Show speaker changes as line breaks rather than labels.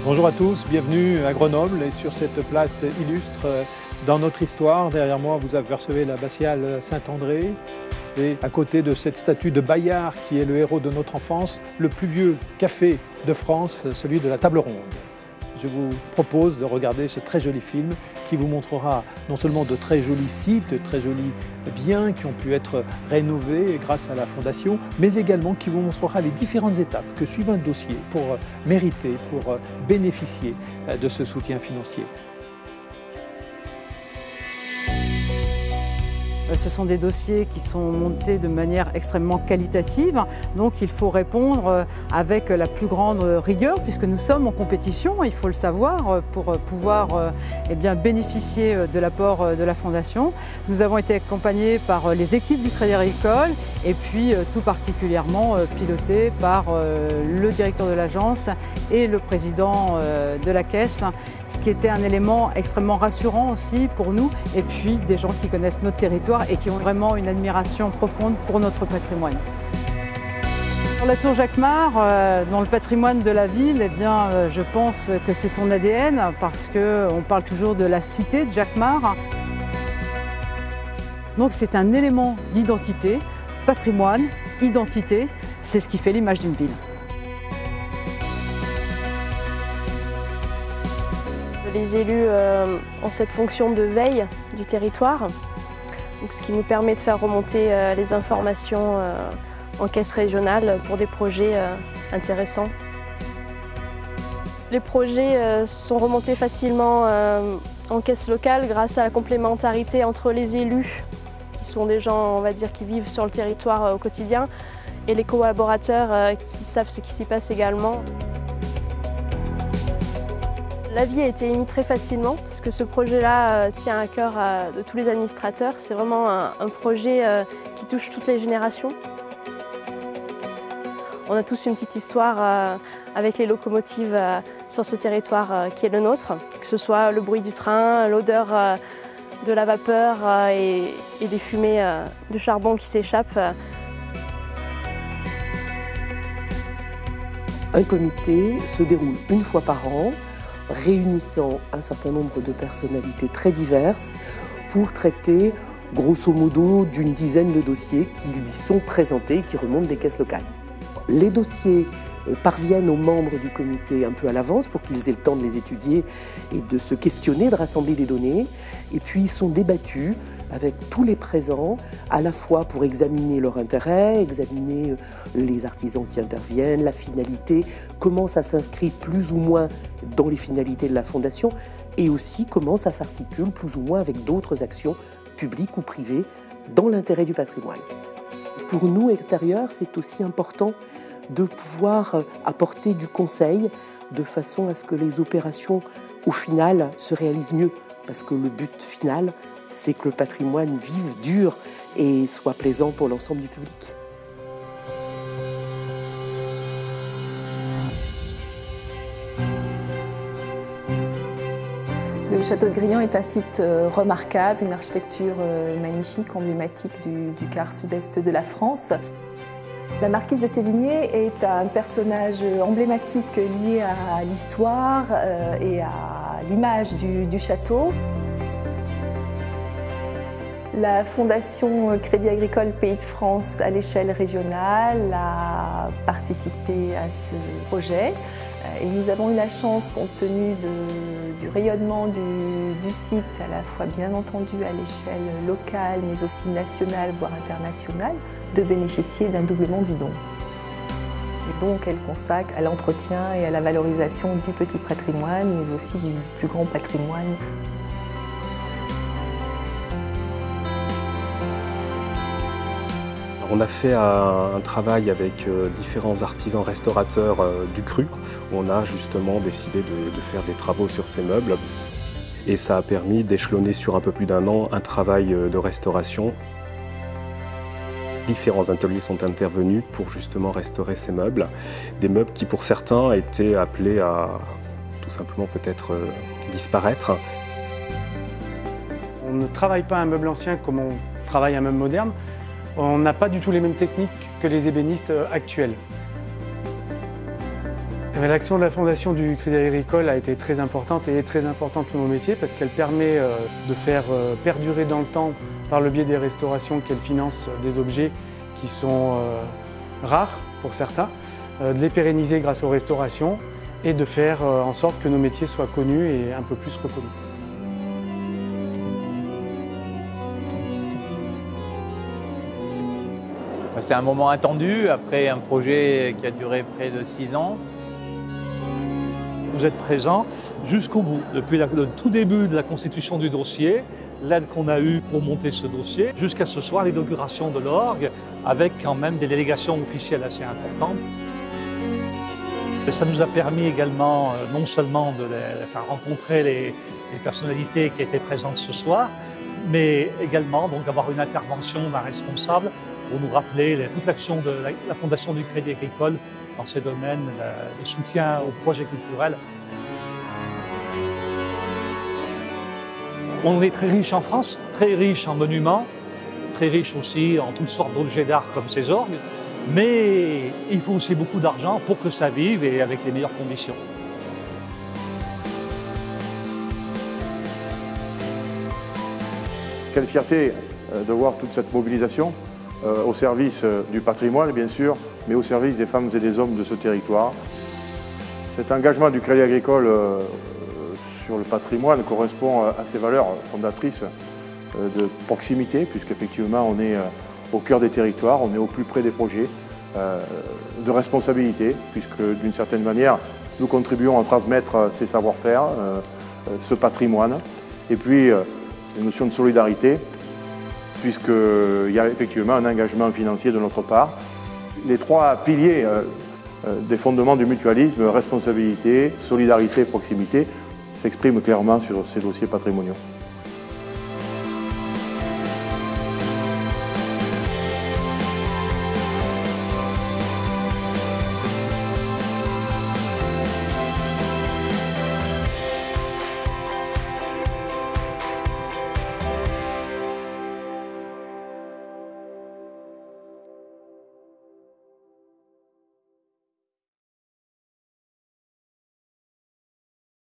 Bonjour à tous, bienvenue à Grenoble et sur cette place illustre dans notre histoire. Derrière moi, vous apercevez l'abbatiale Saint-André et à côté de cette statue de Bayard qui est le héros de notre enfance, le plus vieux café de France, celui de la Table Ronde. Je vous propose de regarder ce très joli film qui vous montrera non seulement de très jolis sites, de très jolis biens qui ont pu être rénovés grâce à la Fondation, mais également qui vous montrera les différentes étapes que suit un dossier pour mériter, pour bénéficier de ce soutien financier.
Ce sont des dossiers qui sont montés de manière extrêmement qualitative, donc il faut répondre avec la plus grande rigueur puisque nous sommes en compétition, il faut le savoir, pour pouvoir bénéficier de l'apport de la Fondation. Nous avons été accompagnés par les équipes du Crédit Agricole et puis tout particulièrement pilotés par le directeur de l'agence et le président de la caisse, ce qui était un élément extrêmement rassurant aussi pour nous et puis des gens qui connaissent notre territoire et qui ont vraiment une admiration profonde pour notre patrimoine. Pour la tour Jacquemart, dans le patrimoine de la ville, je pense que c'est son ADN parce qu'on parle toujours de la cité de Jacquemart. Donc c'est un élément d'identité, patrimoine, identité, c'est ce qui fait l'image d'une ville.
Les élus ont cette fonction de veille du territoire, donc ce qui nous permet de faire remonter les informations en caisse régionale pour des projets intéressants. Les projets sont remontés facilement en caisse locale grâce à la complémentarité entre les élus, qui sont des gens, on va dire, qui vivent sur le territoire au quotidien, et les collaborateurs qui savent ce qui s'y passe également. L'avis a été émis très facilement parce que ce projet-là tient à cœur de tous les administrateurs. C'est vraiment un projet qui touche toutes les générations. On a tous une petite histoire avec les locomotives sur ce territoire qui est le nôtre, que ce soit le bruit du train, l'odeur de la vapeur et des fumées de charbon qui s'échappent.
Un comité se déroule une fois par an, réunissant un certain nombre de personnalités très diverses pour traiter grosso modo d'une dizaine de dossiers qui lui sont présentés et qui remontent des caisses locales. Les dossiers parviennent aux membres du comité un peu à l'avance pour qu'ils aient le temps de les étudier et de se questionner, de rassembler des données, et puis ils sont débattus avec tous les présents, à la fois pour examiner leur intérêt, examiner les artisans qui interviennent, la finalité, comment ça s'inscrit plus ou moins dans les finalités de la Fondation, et aussi comment ça s'articule plus ou moins avec d'autres actions publiques ou privées dans l'intérêt du patrimoine. Pour nous, extérieurs, c'est aussi important de pouvoir apporter du conseil de façon à ce que les opérations, au final, se réalisent mieux, parce que le but final, c'est que le patrimoine vive, dure et soit plaisant pour l'ensemble du public.
Le château de Grignan est un site remarquable, une architecture magnifique, emblématique du quart sud-est de la France. La marquise de Sévigné est un personnage emblématique lié à l'histoire et à l'image du château. La Fondation Crédit Agricole Pays de France à l'échelle régionale a participé à ce projet et nous avons eu la chance, compte tenu du rayonnement du site, à la fois bien entendu à l'échelle locale mais aussi nationale voire internationale, de bénéficier d'un doublement du don. Et donc elle consacre à l'entretien et à la valorisation du petit patrimoine mais aussi du plus grand patrimoine.
On a fait un travail avec différents artisans restaurateurs du cru, où on a justement décidé de faire des travaux sur ces meubles. Et ça a permis d'échelonner sur un peu plus d'un an un travail de restauration. Différents ateliers sont intervenus pour justement restaurer ces meubles. Des meubles qui pour certains étaient appelés à tout simplement peut-être disparaître.
On ne travaille pas un meuble ancien comme on travaille un meuble moderne. On n'a pas du tout les mêmes techniques que les ébénistes actuels. L'action de la Fondation du Crédit Agricole a été très importante et est très importante pour nos métiers parce qu'elle permet de faire perdurer dans le temps, par le biais des restaurations qu'elle finance, des objets qui sont rares pour certains, de les pérenniser grâce aux restaurations et de faire en sorte que nos métiers soient connus et un peu plus reconnus.
C'est un moment attendu après un projet qui a duré près de 6 ans.
Vous êtes présent jusqu'au bout, depuis le tout début de la constitution du dossier, l'aide qu'on a eue pour monter ce dossier, jusqu'à ce soir l'inauguration de l'orgue, avec quand même des délégations officielles assez importantes. Ça nous a permis également non seulement de faire rencontrer les personnalités qui étaient présentes ce soir, mais également d'avoir une intervention d'un responsable pour nous rappeler toute l'action de la Fondation du Crédit Agricole dans ces domaines de soutien aux projets culturels. On est très riche en France, très riche en monuments, très riche aussi en toutes sortes d'objets d'art comme ces orgues, mais il faut aussi beaucoup d'argent pour que ça vive et avec les meilleures conditions.
Quelle fierté de voir toute cette mobilisation au service du patrimoine, bien sûr, mais au service des femmes et des hommes de ce territoire. Cet engagement du Crédit Agricole sur le patrimoine correspond à ces valeurs fondatrices de proximité, puisqu'effectivement on est au cœur des territoires, on est au plus près des projets, de responsabilité, puisque d'une certaine manière nous contribuons à transmettre ces savoir-faire, ce patrimoine, et puis une notion de solidarité, puisqu'il y a effectivement un engagement financier de notre part. Les trois piliers des fondements du mutualisme, responsabilité, solidarité et proximité, s'expriment clairement sur ces dossiers patrimoniaux.